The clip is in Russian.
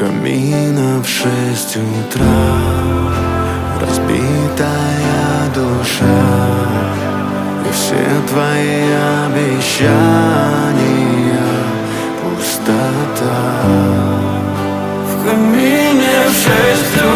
камина в 6 утра, разбитая душа, и все твои обещания пустота. В камине в 6 утра